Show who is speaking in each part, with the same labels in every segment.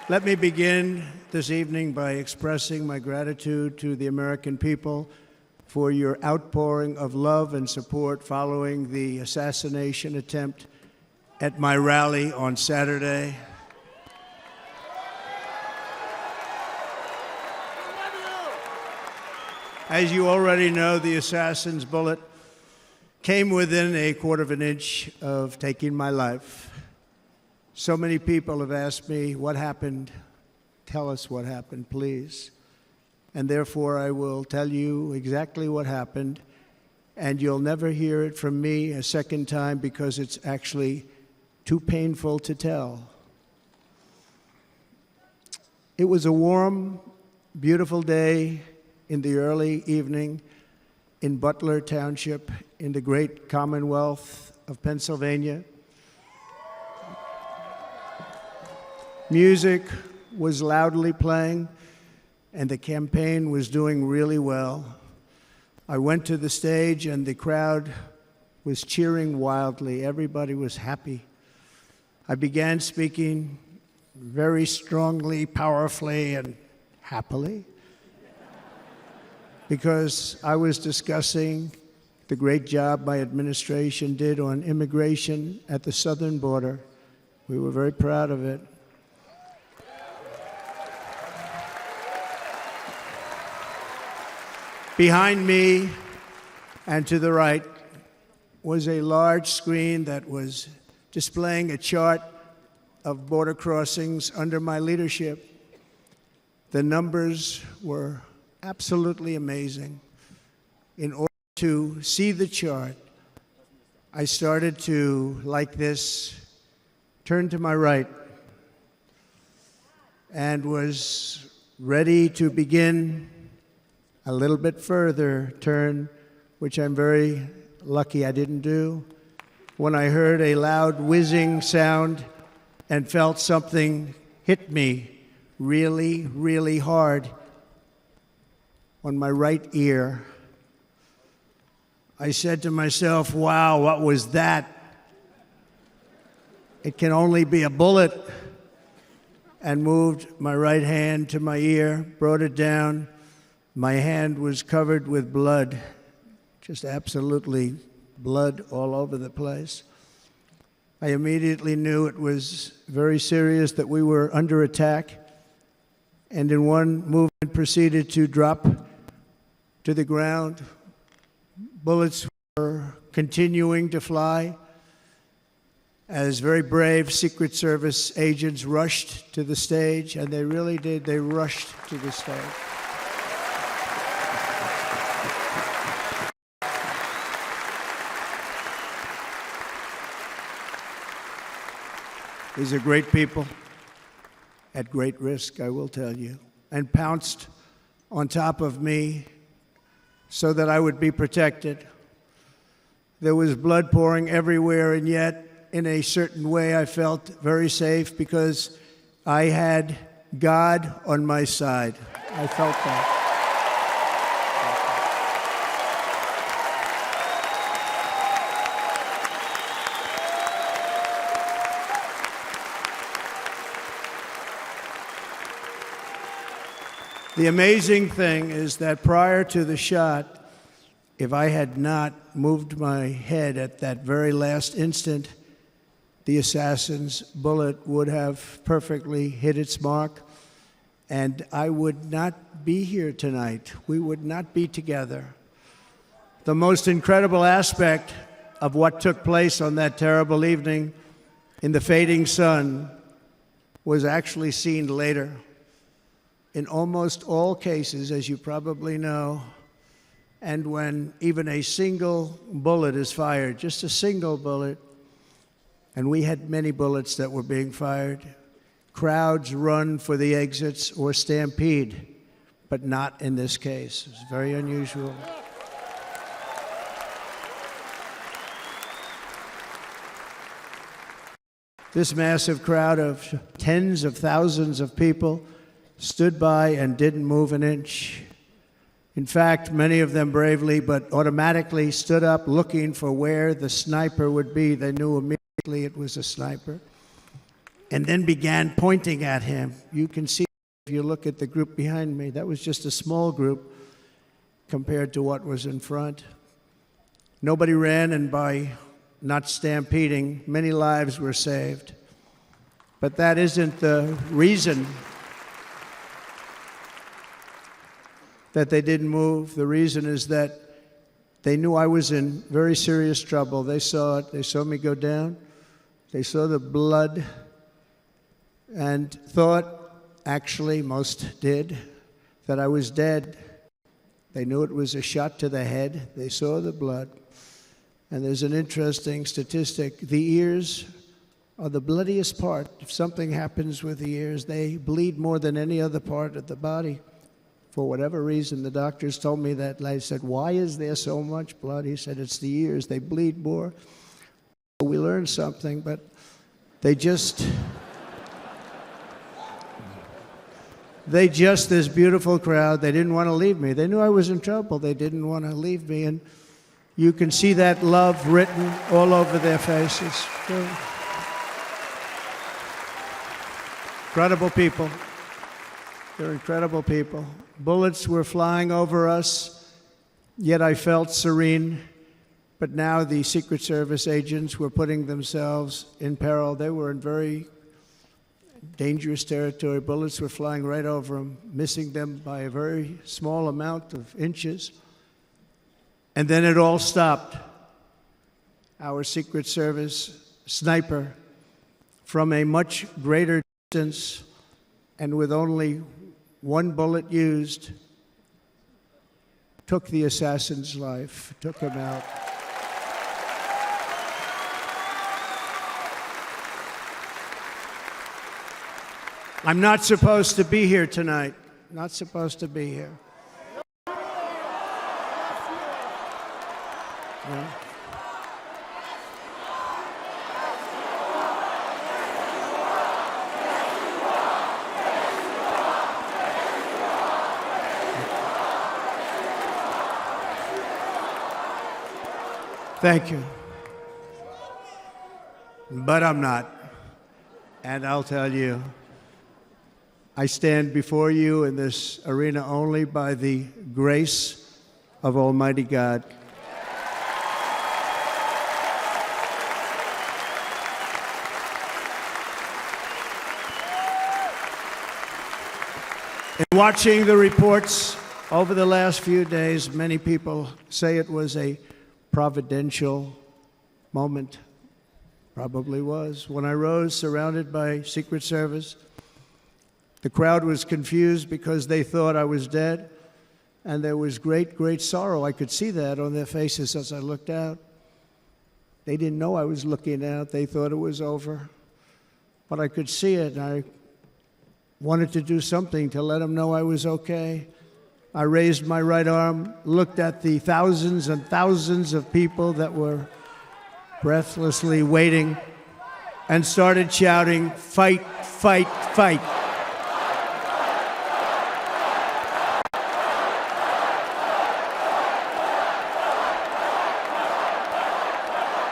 Speaker 1: Let me begin this evening by expressing my gratitude to the American people for your outpouring of love and support following the assassination attempt at my rally on Saturday. As you already know, the assassin's bullet came within a quarter of an inch of taking my life. So many people have asked me, what happened? Tell us what happened, please. And therefore, I will tell you exactly what happened, and you'll never hear it from me a second time because it's actually too painful to tell. It was a warm, beautiful day in the early evening in Butler Township in the great Commonwealth of Pennsylvania. Music was loudly playing, and the campaign was doing really well. I went to the stage, and the crowd was cheering wildly. Everybody was happy. I began speaking very strongly, powerfully, and happily because I was discussing the great job my administration did on immigration at the southern border. We were very proud of it. Behind me and to the right was a large screen that was displaying a chart of border crossings under my leadership. The numbers were absolutely amazing. In order to see the chart, I started to, like this, turn to my right and was ready to begin a little bit further turn, which I'm very lucky I didn't do, when I heard a loud whizzing sound and felt something hit me really, really hard on my right ear. I said to myself, wow, what was that? It can only be a bullet. And moved my right hand to my ear, brought it down. My hand was covered with blood, just absolutely blood all over the place. I immediately knew it was very serious, that we were under attack, and in one movement proceeded to drop to the ground. Bullets were continuing to fly as very brave Secret Service agents rushed to the stage, and they really did. They rushed to the stage. These are great people at great risk, I will tell you, and pounced on top of me so that I would be protected. There was blood pouring everywhere, and yet, in a certain way, I felt very safe because I had God on my side. I felt that. The amazing thing is that prior to the shot, if I had not moved my head at that very last instant, the assassin's bullet would have perfectly hit its mark, and I would not be here tonight. We would not be together. The most incredible aspect of what took place on that terrible evening in the fading sun was actually seen later. In almost all cases, as you probably know, and when even a single bullet is fired, just a single bullet, and we had many bullets that were being fired, crowds run for the exits or stampede, but not in this case. It's very unusual. This massive crowd of tens of thousands of people stood by and didn't move an inch. In fact, many of them bravely but automatically stood up looking for where the sniper would be. They knew immediately it was a sniper. and then began pointing at him. You can see if you look at the group behind me, that was just a small group compared to what was in front. Nobody ran, and by not stampeding, many lives were saved. But that isn't the reason that they didn't move. The reason is that they knew I was in very serious trouble. They saw it. They saw me go down. They saw the blood and thought, actually most did, that I was dead. They knew it was a shot to the head. They saw the blood. And there's an interesting statistic. The ears are the bloodiest part. If something happens with the ears, they bleed more than any other part of the body. For whatever reason, the doctors told me that. I said, why is there so much blood? He said, it's the ears. They bleed more. So we learned something, but they just, this beautiful crowd, they didn't want to leave me. They knew I was in trouble. They didn't want to leave me. And you can see that love written all over their faces. Incredible people. They're incredible people. Bullets were flying over us, yet I felt serene. But now the Secret Service agents were putting themselves in peril. They were in very dangerous territory. Bullets were flying right over them, missing them by a very small amount of inches. And then it all stopped. Our Secret Service sniper, from a much greater distance and with only one bullet used, took the assassin's life, took him out. I'm not supposed to be here tonight. Not supposed to be here. Yeah. Thank you. But I'm not. And I'll tell you, I stand before you in this arena only by the grace of Almighty God. In watching the reports over the last few days, many people say it was a providential moment. Probably was. When I rose surrounded by Secret Service, the crowd was confused because they thought I was dead, and there was great, great sorrow. I could see that on their faces as I looked out. They didn't know I was looking out. They thought it was over. But I could see it, and I wanted to do something to let them know I was okay. I raised my right arm, looked at the thousands and thousands of people that were breathlessly waiting, and started shouting, "Fight, fight, fight."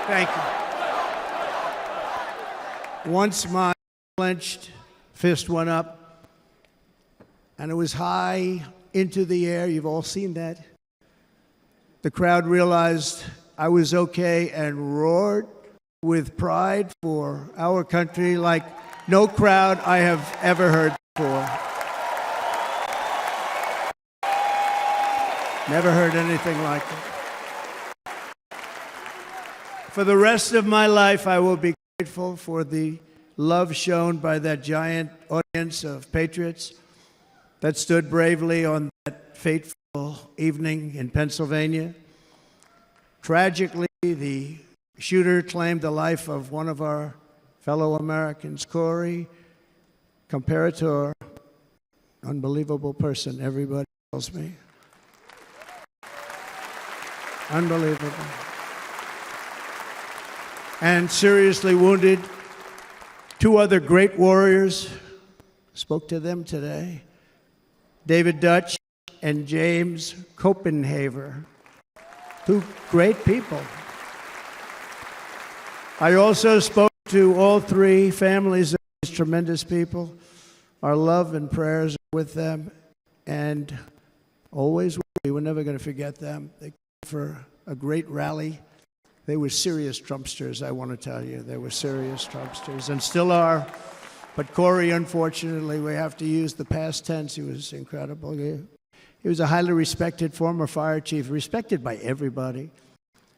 Speaker 1: Thank you. Once my clenched fist went up, and it was high into the air. You've all seen that. The crowd realized I was okay and roared with pride for our country like no crowd I have ever heard before. Never heard anything like it. For the rest of my life, I will be grateful for the love shown by that giant audience of patriots that stood bravely on that fateful evening in Pennsylvania. Tragically, the shooter claimed the life of one of our fellow Americans, Corey Comparator. Unbelievable person, everybody tells me. Unbelievable. And seriously wounded, two other great warriors. Spoke to them today. David Dutch and James Copenhaver, two great people. I also spoke to all three families of these these tremendous people. Our love and prayers are with them, and always will be. We're never going to forget them. They came for a great rally. They were serious Trumpsters, I want to tell you. They were serious Trumpsters, and still are. But Corey, unfortunately, we have to use the past tense. He was incredible. He was a highly respected former fire chief, respected by everybody.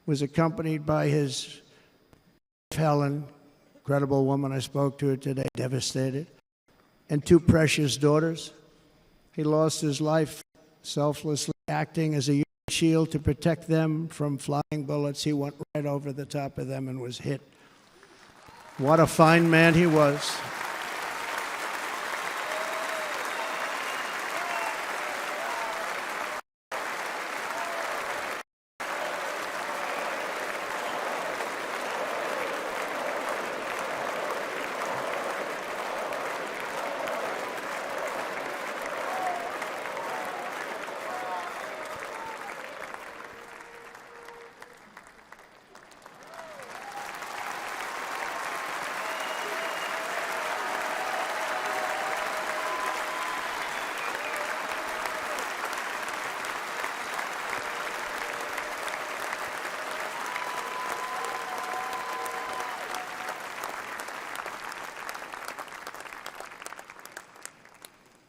Speaker 1: Was accompanied by his wife, Helen, incredible woman. I spoke to her today, devastated, and two precious daughters. He lost his life selflessly, acting as a human shield to protect them from flying bullets. He went right over the top of them and was hit. What a fine man he was.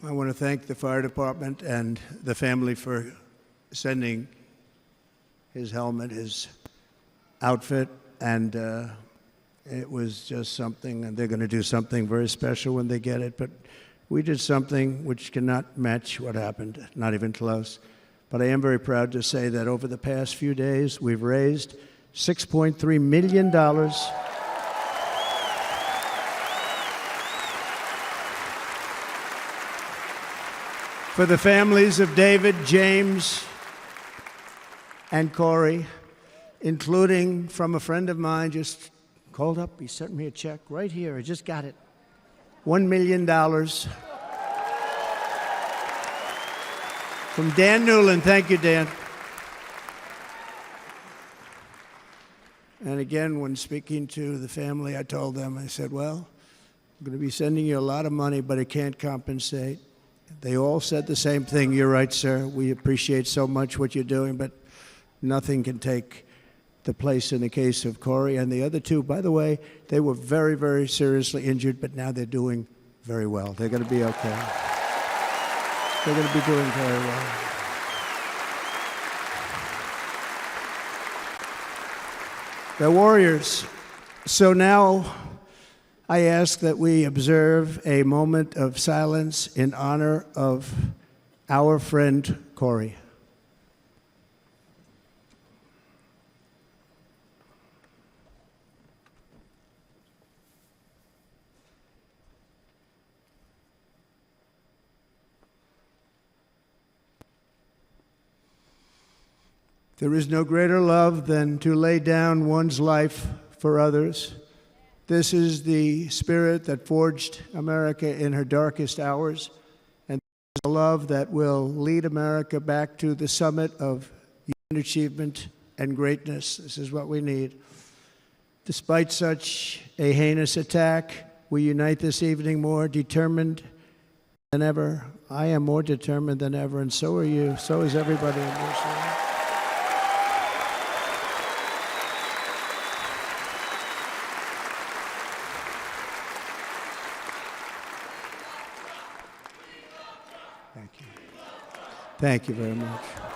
Speaker 1: I want to thank the fire department and the family for sending his helmet, his outfit, and it was just something, and they're going to do something very special when they get it. But we did something which cannot match what happened, not even close. But I am very proud to say that over the past few days, we've raised $6.3 million for the families of David, James, and Corey, including from a friend of mine just called up. He sent me a check right here. I just got it. $1 million from Dan Newland. Thank you, Dan. And again, when speaking to the family, I told them, I said, well, I'm going to be sending you a lot of money, but it can't compensate. They all said the same thing. You're right, sir. We appreciate so much what you're doing, but nothing can take the place in the case of Corey. And the other two, by the way, they were very, very seriously injured, but now they're doing very well. They're going to be okay. They're going to be doing very well. They're warriors. So now I ask that we observe a moment of silence in honor of our friend Corey. There is no greater love than to lay down one's life for others. This is the spirit that forged America in her darkest hours, and a love that will lead America back to the summit of human achievement and greatness. This is what we need. Despite such a heinous attack, we unite this evening more determined than ever. I am more determined than ever, and so are you. So is everybody in this room. Thank you. Thank you very much.